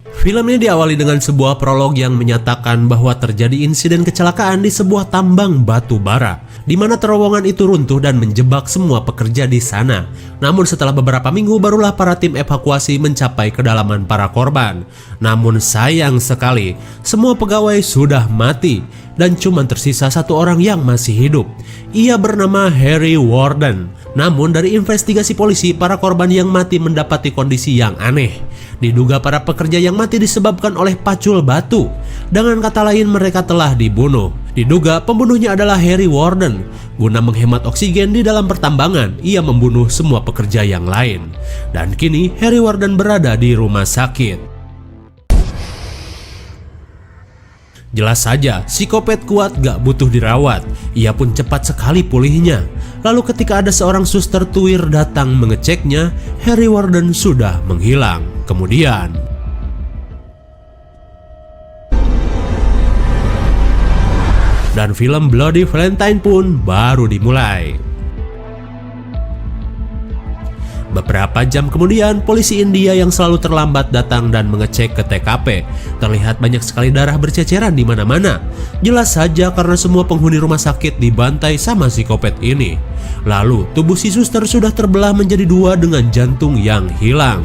Film ini diawali dengan sebuah prolog yang menyatakan bahwa terjadi insiden kecelakaan di sebuah tambang batu bara, di mana terowongan itu runtuh dan menjebak semua pekerja di sana. Namun setelah beberapa minggu barulah para tim evakuasi mencapai kedalaman para korban. Namun sayang sekali, semua pegawai sudah mati dan cuma tersisa satu orang yang masih hidup. Ia bernama Harry Warden. Namun dari investigasi polisi, para korban yang mati mendapati kondisi yang aneh. Diduga para pekerja yang mati disebabkan oleh pacul batu. Dengan kata lain, mereka telah dibunuh. Diduga pembunuhnya adalah Harry Warden. Guna menghemat oksigen di dalam pertambangan, ia membunuh semua pekerja yang lain. Dan kini Harry Warden berada di rumah sakit. Jelas saja, psikopat kuat gak butuh dirawat. Ia pun cepat sekali pulihnya. Lalu ketika ada seorang suster tuir datang mengeceknya, Harry Warden sudah menghilang. Kemudian dan film Bloody Valentine pun baru dimulai. Beberapa jam kemudian, polisi India yang selalu terlambat datang dan mengecek ke TKP. Terlihat banyak sekali darah berceceran di mana-mana. Jelas saja karena semua penghuni rumah sakit dibantai sama psikopat ini. Lalu, tubuh si suster sudah terbelah menjadi dua dengan jantung yang hilang.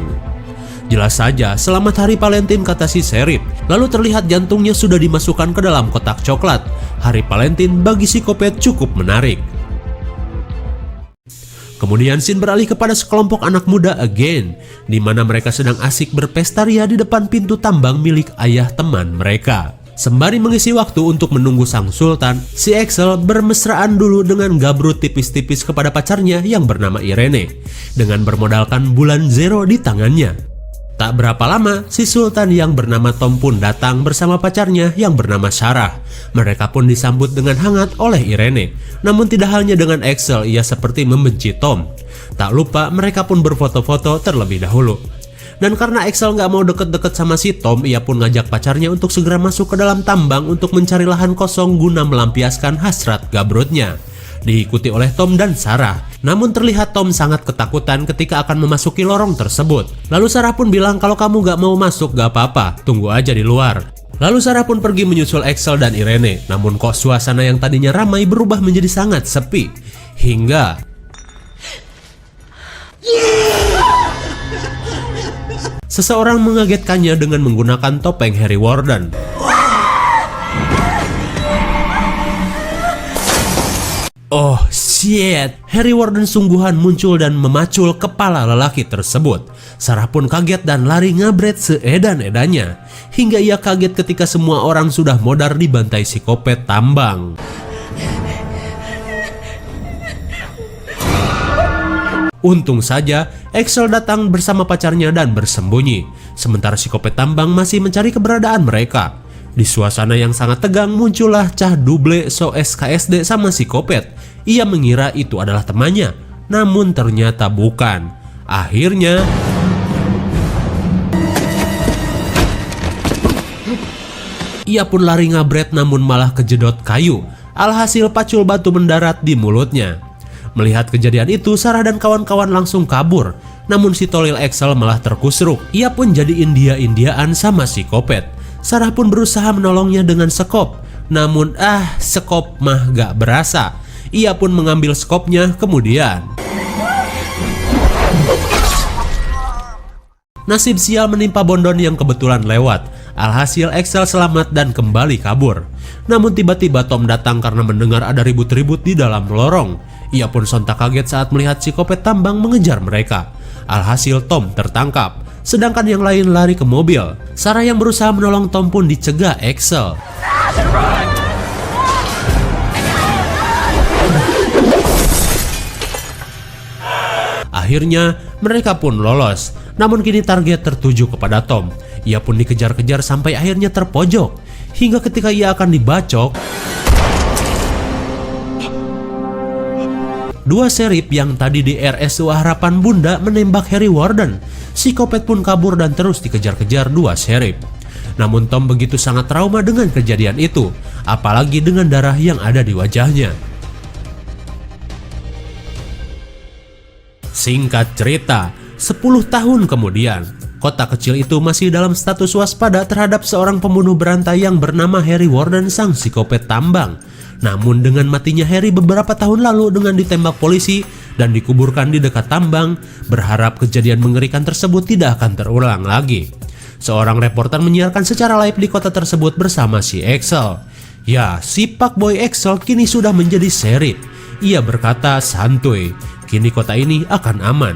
Jelas saja, selamat hari Valentine, kata si Sheriff. Lalu terlihat jantungnya sudah dimasukkan ke dalam kotak coklat. Hari Valentine bagi psikopat cukup menarik. Kemudian scene beralih kepada sekelompok anak muda again, di mana mereka sedang asik berpesta ria di depan pintu tambang milik ayah teman mereka. Sembari mengisi waktu untuk menunggu sang sultan, si Axel bermesraan dulu dengan gabrut tipis-tipis kepada pacarnya yang bernama Irene, dengan bermodalkan bulan zero di tangannya. Tak berapa lama, si sultan yang bernama Tom pun datang bersama pacarnya yang bernama Sarah. Mereka pun disambut dengan hangat oleh Irene. Namun tidak hanya dengan Axel, ia seperti membenci Tom. Tak lupa mereka pun berfoto-foto terlebih dahulu. Dan karena Axel gak mau deket-deket sama si Tom, ia pun ngajak pacarnya untuk segera masuk ke dalam tambang untuk mencari lahan kosong guna melampiaskan hasrat gabrutnya. Diikuti oleh Tom dan Sarah. Namun terlihat Tom sangat ketakutan ketika akan memasuki lorong tersebut. Lalu Sarah pun bilang kalau kamu gak mau masuk gak apa-apa, tunggu aja di luar. Lalu Sarah pun pergi menyusul Axel dan Irene. Namun kok suasana yang tadinya ramai berubah menjadi sangat sepi. Hingga seseorang mengagetkannya dengan menggunakan topeng Harry Warden. Oh shit, Harry Warden sungguhan muncul dan memacul kepala lelaki tersebut. Sarah pun kaget dan lari ngabret seedan-edannya. Hingga ia kaget ketika semua orang sudah modar dibantai psikopat tambang. Untung saja, Axel datang bersama pacarnya dan bersembunyi. Sementara psikopat tambang masih mencari keberadaan mereka. Di suasana yang sangat tegang muncullah cah duble so SKSD sama psikopat. Ia mengira itu adalah temannya, namun ternyata bukan. Akhirnya ia pun lari ngabret namun malah kejedot kayu. Alhasil pacul batu mendarat di mulutnya. Melihat kejadian itu, Sarah dan kawan-kawan langsung kabur. Namun si tolil Axel malah terkusruk. Ia pun jadi India-Indiaan sama psikopat. Sarah pun berusaha menolongnya dengan sekop. Namun sekop mah gak berasa. Ia pun mengambil skopnya kemudian. Nasib sial menimpa Bondon yang kebetulan lewat. Alhasil Axel selamat dan kembali kabur. Namun tiba-tiba Tom datang karena mendengar ada ribut-ribut di dalam lorong. Ia pun sontak kaget saat melihat psikopat tambang mengejar mereka. Alhasil Tom tertangkap. Sedangkan yang lain lari ke mobil. Sarah yang berusaha menolong Tom pun dicegah Axel. Akhirnya mereka pun lolos. Namun kini target tertuju kepada Tom. Ia pun dikejar-kejar sampai akhirnya terpojok. Hingga ketika ia akan dibacok, dua serip yang tadi di RSU Harapan Bunda menembak Harry Warden. Psikopat pun kabur dan terus dikejar-kejar dua serip. Namun Tom begitu sangat trauma dengan kejadian itu, apalagi dengan darah yang ada di wajahnya. Singkat cerita, 10 tahun kemudian, Kota kecil itu masih dalam status waspada terhadap seorang pembunuh berantai yang bernama Harry Warden, sang psikopat tambang. Namun dengan matinya Harry beberapa tahun lalu dengan ditembak polisi dan dikuburkan di dekat tambang, berharap kejadian mengerikan tersebut tidak akan terulang lagi. Seorang reporter menyiarkan secara live di kota tersebut bersama si Axel. Ya, si Fuckboy Axel kini sudah menjadi sheriff. Ia berkata santuy, kini kota ini akan aman.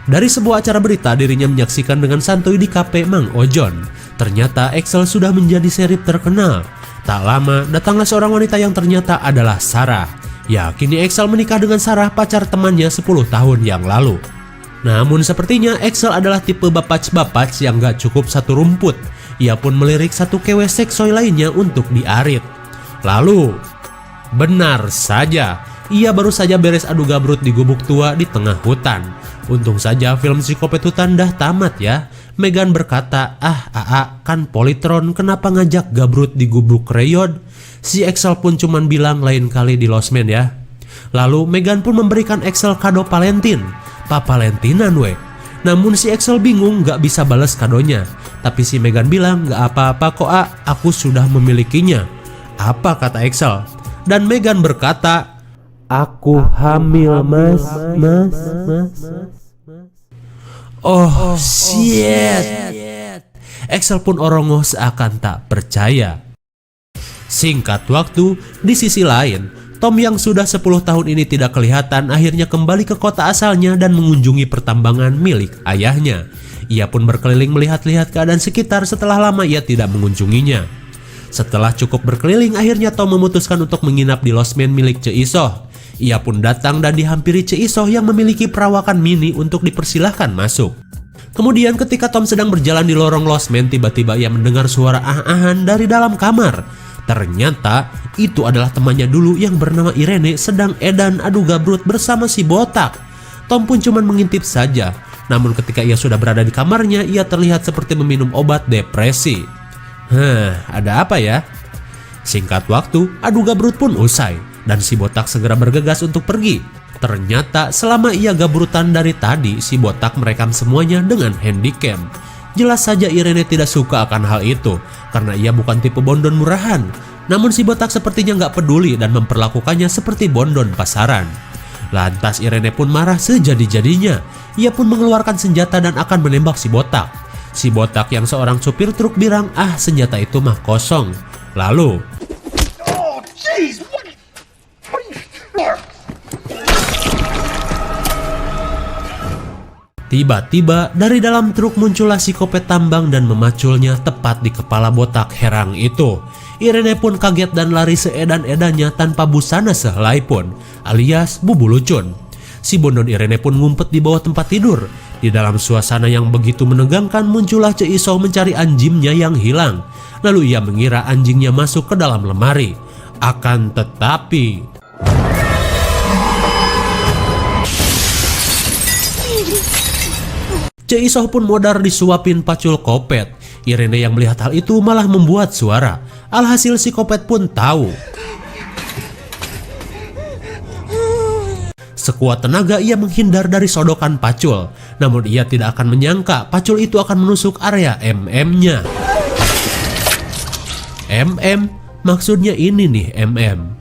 Dari sebuah acara berita, dirinya menyaksikan dengan santuy di kafe Mang Ojon. Ternyata Axel sudah menjadi sheriff terkenal. Tak lama, datanglah seorang wanita yang ternyata adalah Sarah. Ya, kini Axel menikah dengan Sarah, pacar temannya 10 tahun yang lalu. Namun sepertinya Axel adalah tipe bapac-bapac yang gak cukup satu rumput. Ia pun melirik satu kewe seksoy lainnya untuk diarit. Lalu, benar saja, ia baru saja beres adu gabrut di gubuk tua di tengah hutan. Untung saja film psikopat hutan dah tamat ya. Megan berkata, kan Polytron, kenapa ngajak gabrut di gubuk Rayon? Si Axel pun cuman bilang lain kali di Lost Man ya. Lalu Megan pun memberikan Axel kado Valentine. Valentinan we. Namun si Axel bingung gak bisa balas kadonya. Tapi si Megan bilang gak apa-apa kok aku sudah memilikinya. Apa kata Axel? Dan Megan berkata, aku hamil mas. Oh shit. Axel pun orongoh seakan tak percaya. Singkat waktu, di sisi lain, Tom yang sudah 10 tahun ini tidak kelihatan akhirnya kembali ke kota asalnya dan mengunjungi pertambangan milik ayahnya. Ia pun berkeliling melihat-lihat keadaan sekitar setelah lama ia tidak mengunjunginya. Setelah cukup berkeliling, akhirnya Tom memutuskan untuk menginap di losmen milik Ce Isoh. Ia pun datang dan dihampiri Ce Isoh yang memiliki perawakan mini untuk dipersilahkan masuk. Kemudian ketika Tom sedang berjalan di lorong losmen, tiba-tiba ia mendengar suara ah-ahan dari dalam kamar. Ternyata itu adalah temannya dulu yang bernama Irene sedang edan adu gabrut bersama si botak. Tom pun cuma mengintip saja. Namun ketika ia sudah berada di kamarnya, ia terlihat seperti meminum obat depresi. Ada apa ya? Singkat waktu, adu gabrut pun usai dan si botak segera bergegas untuk pergi. Ternyata selama ia gabrutan dari tadi, si botak merekam semuanya dengan handycam. Jelas saja Irene tidak suka akan hal itu, karena ia bukan tipe bondon murahan. Namun si botak sepertinya nggak peduli dan memperlakukannya seperti bondon pasaran. Lantas Irene pun marah sejadi-jadinya. Ia pun mengeluarkan senjata dan akan menembak si botak. Si botak yang seorang supir truk bilang, senjata itu mah kosong. Lalu, tiba-tiba dari dalam truk muncullah psikopat tambang dan memaculnya tepat di kepala botak herang itu. Irene pun kaget dan lari seedan-edannya tanpa busana sehelai pun, alias bubu lucun. Si bondon Irene pun ngumpet di bawah tempat tidur. Di dalam suasana yang begitu menegangkan, muncullah Ce Isoh mencari anjingnya yang hilang. Lalu ia mengira anjingnya masuk ke dalam lemari. Akan tetapi, Ce Isoh pun modar disuapin pacul kopet. Irene yang melihat hal itu malah membuat suara. Alhasil si kopet pun tahu. Sekuat tenaga ia menghindar dari sodokan pacul. Namun ia tidak akan menyangka pacul itu akan menusuk area MM-nya. MM? Maksudnya ini nih MM.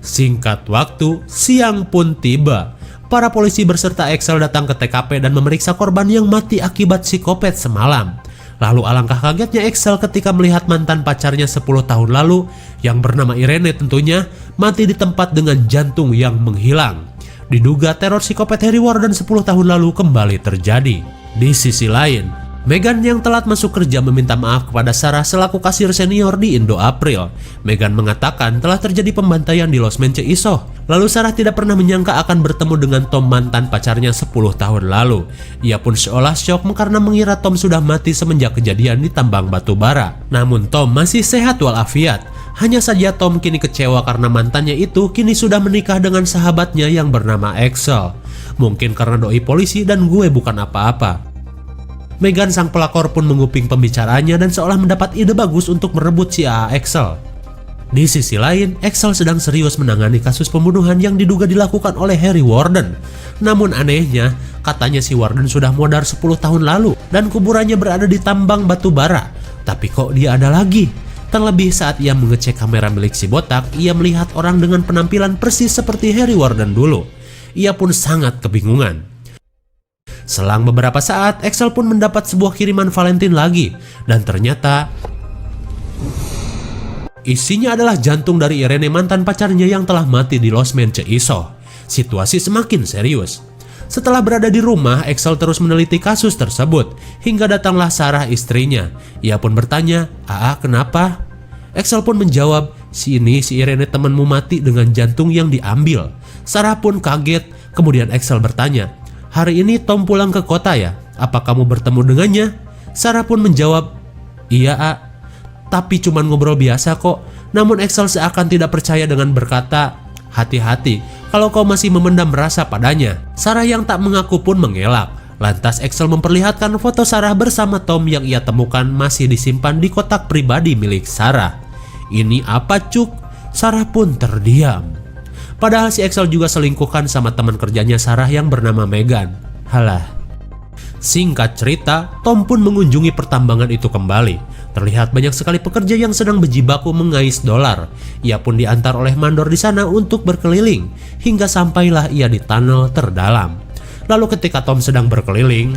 Singkat waktu, siang pun tiba. Para polisi berserta Axel datang ke TKP dan memeriksa korban yang mati akibat psikopat semalam. Lalu alangkah kagetnya Axel ketika melihat mantan pacarnya 10 tahun lalu yang bernama Irene tentunya mati di tempat dengan jantung yang menghilang. Diduga teror psikopat Harry Warden 10 tahun lalu kembali terjadi. Di sisi lain, Megan yang telat masuk kerja meminta maaf kepada Sarah selaku kasir senior di Indo April. Megan mengatakan telah terjadi pembantaian di losmen Ce Isoh. Lalu Sarah tidak pernah menyangka akan bertemu dengan Tom, mantan pacarnya 10 tahun lalu. Ia pun seolah syok karena mengira Tom sudah mati semenjak kejadian di tambang batu bara. Namun Tom masih sehat walafiat. Hanya saja Tom kini kecewa karena mantannya itu kini sudah menikah dengan sahabatnya yang bernama Axel. Mungkin karena doi polisi dan gue bukan apa-apa. Megan sang pelakor pun menguping pembicaraannya dan seolah mendapat ide bagus untuk merebut si Axel. Di sisi lain, Axel sedang serius menangani kasus pembunuhan yang diduga dilakukan oleh Harry Warden. Namun anehnya, katanya si Warden sudah modar 10 tahun lalu dan kuburannya berada di tambang batu bara. Tapi kok dia ada lagi? Terlebih saat ia mengecek kamera milik si botak, ia melihat orang dengan penampilan persis seperti Harry Warden dulu. Ia pun sangat kebingungan. Selang beberapa saat, Axel pun mendapat sebuah kiriman Valentine lagi. Dan ternyata isinya adalah jantung dari Irene, mantan pacarnya yang telah mati di losmen Iso. Situasi semakin serius. Setelah berada di rumah, Axel terus meneliti kasus tersebut. Hingga datanglah Sarah, istrinya. Ia pun bertanya, "Aa, kenapa?" Axel pun menjawab, si Irene temanmu mati dengan jantung yang diambil." Sarah pun kaget. Kemudian Axel bertanya, "Hari ini Tom pulang ke kota ya? Apa kamu bertemu dengannya?" Sarah pun menjawab, "Iya, A. Tapi cuman ngobrol biasa kok." Namun Axel seakan tidak percaya dengan berkata, "Hati-hati kalau kau masih memendam rasa padanya." Sarah yang tak mengaku pun mengelak. Lantas Axel memperlihatkan foto Sarah bersama Tom yang ia temukan masih disimpan di kotak pribadi milik Sarah. "Ini apa, Cuk?" Sarah pun terdiam. Padahal si Axel juga selingkuhkan sama teman kerjanya Sarah yang bernama Megan. Halah. Singkat cerita, Tom pun mengunjungi pertambangan itu kembali. Terlihat banyak sekali pekerja yang sedang berjibaku mengais dolar. Ia pun diantar oleh mandor di sana untuk berkeliling, hingga sampailah ia di tunnel terdalam. Lalu ketika Tom sedang berkeliling,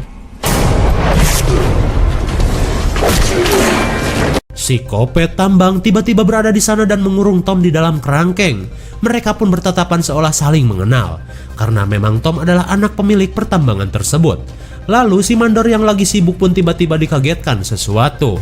si kopet tambang tiba-tiba berada di sana dan mengurung Tom di dalam kerangkeng. Mereka pun bertatapan seolah saling mengenal, karena memang Tom adalah anak pemilik pertambangan tersebut. Lalu si mandor yang lagi sibuk pun tiba-tiba dikagetkan sesuatu.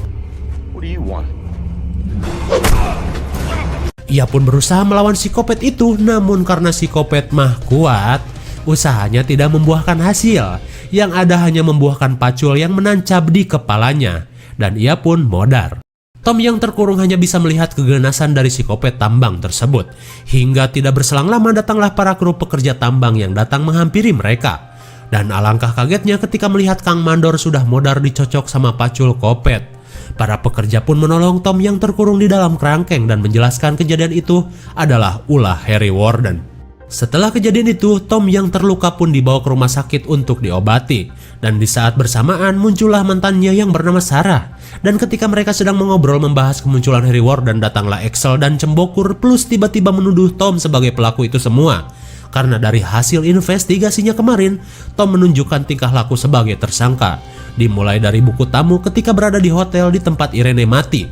Ia pun berusaha melawan si kopet itu, namun karena si kopet mah kuat, usahanya tidak membuahkan hasil. Yang ada hanya membuahkan pacul yang menancap di kepalanya, dan ia pun modar. Tom yang terkurung hanya bisa melihat keganasan dari si kopet tambang tersebut. Hingga tidak berselang lama datanglah para kru pekerja tambang yang datang menghampiri mereka. Dan alangkah kagetnya ketika melihat Kang Mandor sudah modar dicocok sama pacul kopet. Para pekerja pun menolong Tom yang terkurung di dalam kerangkeng dan menjelaskan kejadian itu adalah ulah Harry Warden. Setelah kejadian itu, Tom yang terluka pun dibawa ke rumah sakit untuk diobati. Dan di saat bersamaan muncullah mantannya yang bernama Sarah. Dan ketika mereka sedang mengobrol membahas kemunculan Harry Warden, datanglah Axel dan Cembokur plus tiba-tiba menuduh Tom sebagai pelaku itu semua. Karena dari hasil investigasinya kemarin, Tom menunjukkan tingkah laku sebagai tersangka. Dimulai dari buku tamu ketika berada di hotel di tempat Irene mati.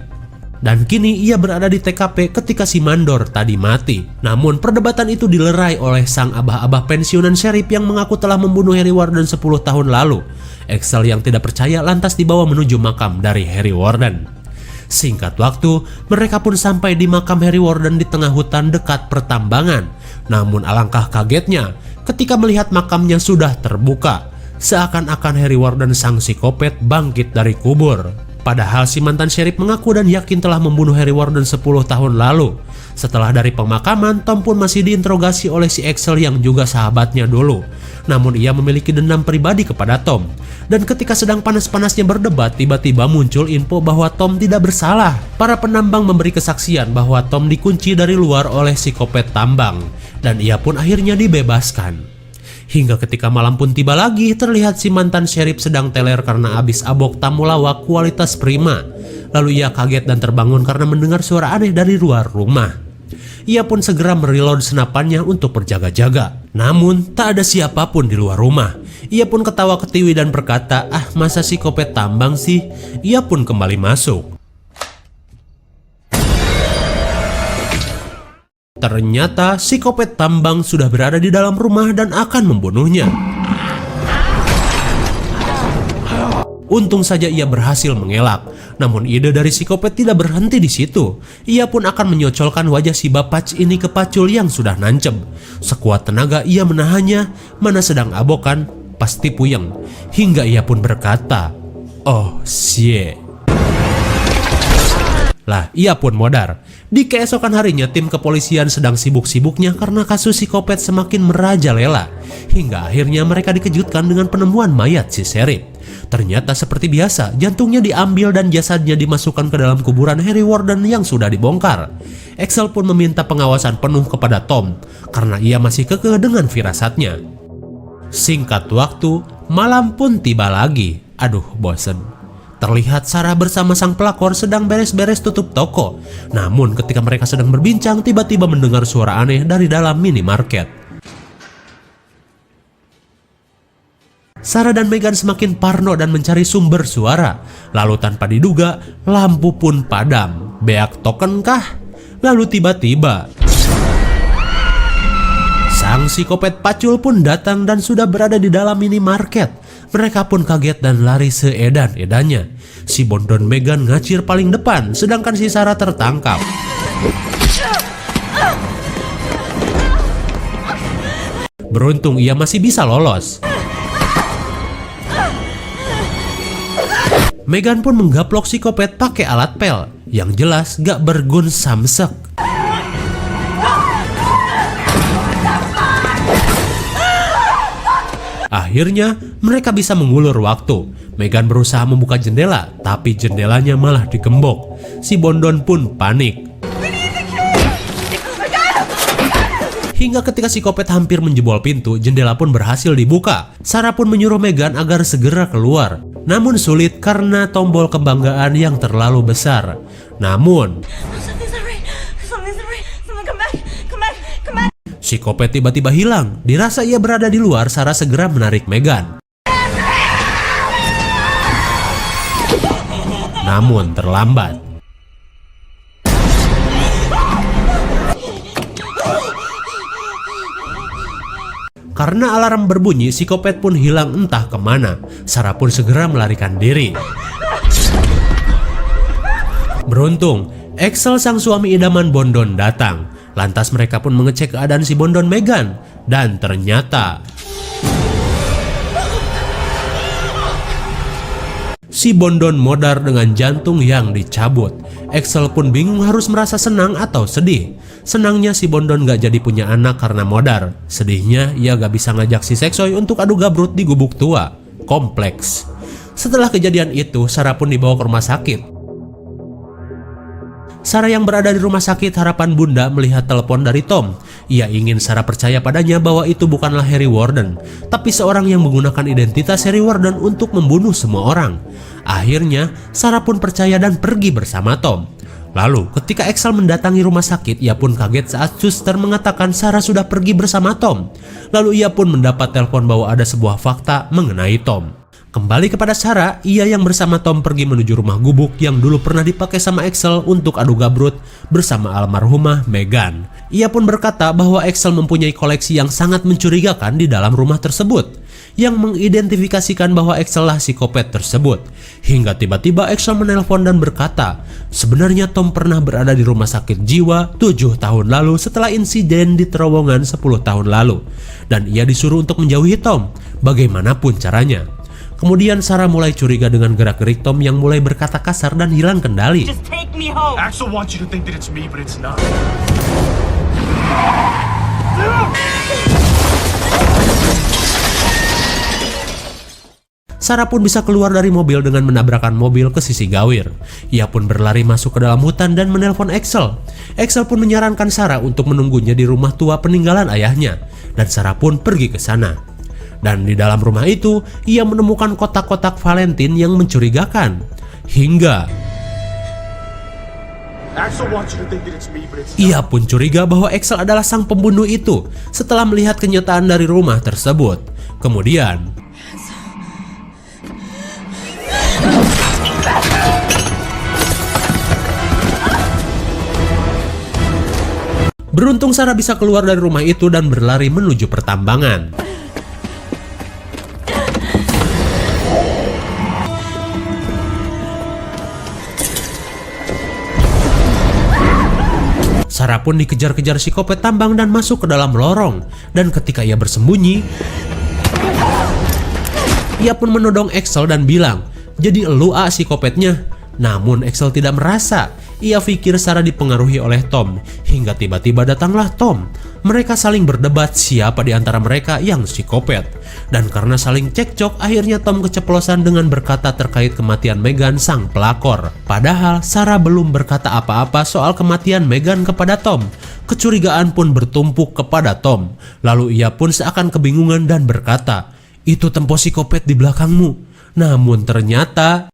Dan kini ia berada di TKP ketika si mandor tadi mati. Namun perdebatan itu dilerai oleh sang abah-abah pensiunan sheriff yang mengaku telah membunuh Harry Warden 10 tahun lalu. Axel yang tidak percaya lantas dibawa menuju makam dari Harry Warden. Singkat waktu, mereka pun sampai di makam Harry Warden di tengah hutan dekat pertambangan. Namun alangkah kagetnya ketika melihat makamnya sudah terbuka. Seakan-akan Harry Warden sang psikopat bangkit dari kubur. Padahal si mantan sheriff mengaku dan yakin telah membunuh Harry Warden 10 tahun lalu. Setelah dari pemakaman, Tom pun masih diinterogasi oleh si Axel yang juga sahabatnya dulu. Namun ia memiliki dendam pribadi kepada Tom. Dan ketika sedang panas-panasnya berdebat, tiba-tiba muncul info bahwa Tom tidak bersalah. Para penambang memberi kesaksian bahwa Tom dikunci dari luar oleh si kopet tambang. Dan ia pun akhirnya dibebaskan. Hingga ketika malam pun tiba lagi, terlihat si mantan sheriff sedang teler karena habis abok tamu lawak kualitas prima. Lalu ia kaget dan terbangun karena mendengar suara aneh dari luar rumah. Ia pun segera mereload senapannya untuk berjaga-jaga. Namun tak ada siapapun di luar rumah. Ia pun ketawa ketiwi dan berkata, "Ah, masa si kopet tambang sih?" Ia pun kembali masuk. Ternyata si kopet tambang sudah berada di dalam rumah dan akan membunuhnya. Untung saja ia berhasil mengelak. Namun ide dari si kopet tidak berhenti di situ. Ia pun akan menyocolkan wajah si bapac ini ke pacul yang sudah nancep. Sekuat tenaga ia menahannya, mana sedang abokan, pasti puyeng. Hingga ia pun berkata, "Oh, shit." Lah, ia pun modar. Di keesokan harinya, tim kepolisian sedang sibuk-sibuknya karena kasus psikopat semakin merajalela. Hingga akhirnya mereka dikejutkan dengan penemuan mayat si sheriff. Ternyata seperti biasa, jantungnya diambil dan jasadnya dimasukkan ke dalam kuburan Harry Warden yang sudah dibongkar. Axel pun meminta pengawasan penuh kepada Tom karena ia masih kekeh dengan firasatnya. Singkat waktu, malam pun tiba lagi. Aduh, bosen. Terlihat Sarah bersama sang pelakor sedang beres-beres tutup toko. Namun ketika mereka sedang berbincang, tiba-tiba mendengar suara aneh dari dalam minimarket. Sarah dan Megan semakin parno dan mencari sumber suara. Lalu tanpa diduga, lampu pun padam. Beak token kah? Lalu tiba-tiba sang psikopat pacul pun datang dan sudah berada di dalam minimarket. Mereka pun kaget dan lari seedan-edannya. Si Bondon Megan ngacir paling depan, sedangkan si Sarah tertangkap. Beruntung ia masih bisa lolos. Megan pun menggaplok psikopat pakai alat pel, yang jelas gak bergun samsek. Akhirnya mereka bisa mengulur waktu. Megan berusaha membuka jendela, tapi jendelanya malah digembok. Si Bondon pun panik. Hingga ketika psikopat hampir menjebol pintu, jendela pun berhasil dibuka. Sarah pun menyuruh Megan agar segera keluar. Namun sulit karena tombol kebanggaan yang terlalu besar. Namun psikopat tiba-tiba hilang. Dirasa ia berada di luar, Sarah segera menarik Megan. Namun terlambat. Karena alarm berbunyi, psikopat pun hilang entah kemana. Sarah pun segera melarikan diri. Beruntung, Axel sang suami idaman Bondon datang. Lantas mereka pun mengecek keadaan si Bondon Megan. Dan ternyata si Bondon modar dengan jantung yang dicabut. Axel pun bingung harus merasa senang atau sedih. Senangnya si Bondon gak jadi punya anak karena modar. Sedihnya ia gak bisa ngajak si Seksoy untuk adu gabrut di gubuk tua. Kompleks. Setelah kejadian itu, Sarah pun dibawa ke rumah sakit. Sarah yang berada di rumah sakit harapan bunda melihat telepon dari Tom. Ia ingin Sarah percaya padanya bahwa itu bukanlah Harry Warden, tapi seorang yang menggunakan identitas Harry Warden untuk membunuh semua orang. Akhirnya, Sarah pun percaya dan pergi bersama Tom. Lalu, ketika Axel mendatangi rumah sakit, ia pun kaget saat suster mengatakan Sarah sudah pergi bersama Tom. Lalu ia pun mendapat telepon bahwa ada sebuah fakta mengenai Tom. Kembali kepada Sarah, ia yang bersama Tom pergi menuju rumah gubuk yang dulu pernah dipakai sama Axel untuk adu gabrut bersama almarhumah Megan. Ia pun berkata bahwa Axel mempunyai koleksi yang sangat mencurigakan di dalam rumah tersebut, yang mengidentifikasikan bahwa Axel lah psikopat tersebut. Hingga tiba-tiba Axel menelpon dan berkata, sebenarnya Tom pernah berada di rumah sakit jiwa 7 tahun lalu setelah insiden di terowongan 10 tahun lalu. Dan ia disuruh untuk menjauhi Tom, bagaimanapun caranya. Kemudian Sarah mulai curiga dengan gerak-gerik Tom yang mulai berkata kasar dan hilang kendali. Just take me home. Axel wants you to think that it's me, but it's not. Sarah pun bisa keluar dari mobil dengan menabrakkan mobil ke sisi gawir. Ia pun berlari masuk ke dalam hutan dan menelpon Axel. Axel pun menyarankan Sarah untuk menunggunya di rumah tua peninggalan ayahnya. Dan Sarah pun pergi ke sana. Dan di dalam rumah itu, ia menemukan kotak-kotak Valentine yang mencurigakan. Hingga ia pun curiga bahwa Axel adalah sang pembunuh itu setelah melihat kenyataan dari rumah tersebut. Kemudian beruntung Sarah bisa keluar dari rumah itu dan berlari menuju pertambangan. Sarah pun dikejar-kejar psikopat tambang dan masuk ke dalam lorong. Dan ketika ia bersembunyi, ia pun menodong Axel dan bilang, jadi elu psikopatnya. Namun Axel tidak merasa. Ia pikir Sarah dipengaruhi oleh Tom, hingga tiba-tiba datanglah Tom. Mereka saling berdebat siapa di antara mereka yang psikopat. Dan karena saling cekcok, akhirnya Tom keceplosan dengan berkata terkait kematian Megan sang pelakor. Padahal Sarah belum berkata apa-apa soal kematian Megan kepada Tom. Kecurigaan pun bertumpuk kepada Tom. Lalu ia pun seakan kebingungan dan berkata, "Itu tempo psikopat di belakangmu." Namun ternyata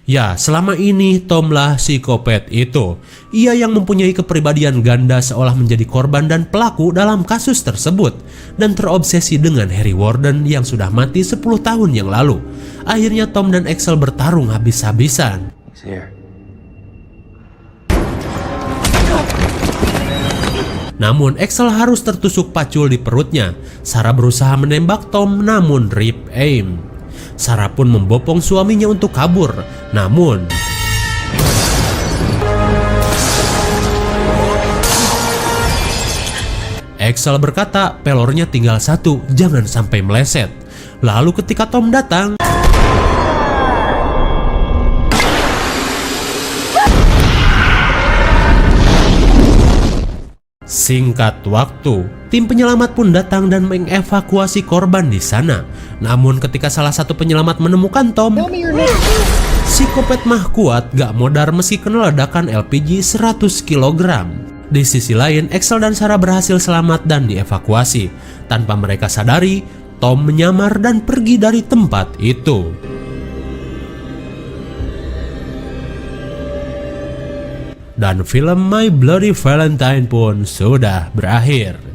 ya, selama ini Tomlah psikopat itu. Ia yang mempunyai kepribadian ganda seolah menjadi korban dan pelaku dalam kasus tersebut. Dan terobsesi dengan Harry Warden yang sudah mati 10 tahun yang lalu. Akhirnya Tom dan Axel bertarung habis-habisan. Namun Axel harus tertusuk pacul di perutnya. Sarah berusaha menembak Tom namun rip aim. Sarah pun membopong suaminya untuk kabur. Namun Axel berkata pelornya tinggal satu, jangan sampai meleset. Lalu ketika Tom datang, singkat waktu, tim penyelamat pun datang dan mengevakuasi korban di sana. Namun ketika salah satu penyelamat menemukan Tom, psikopat mah kuat gak modar meski kena ledakan LPG 100 kg. Di sisi lain, Axel dan Sarah berhasil selamat dan dievakuasi. Tanpa mereka sadari, Tom menyamar dan pergi dari tempat itu. Dan film My Bloody Valentine pun sudah berakhir.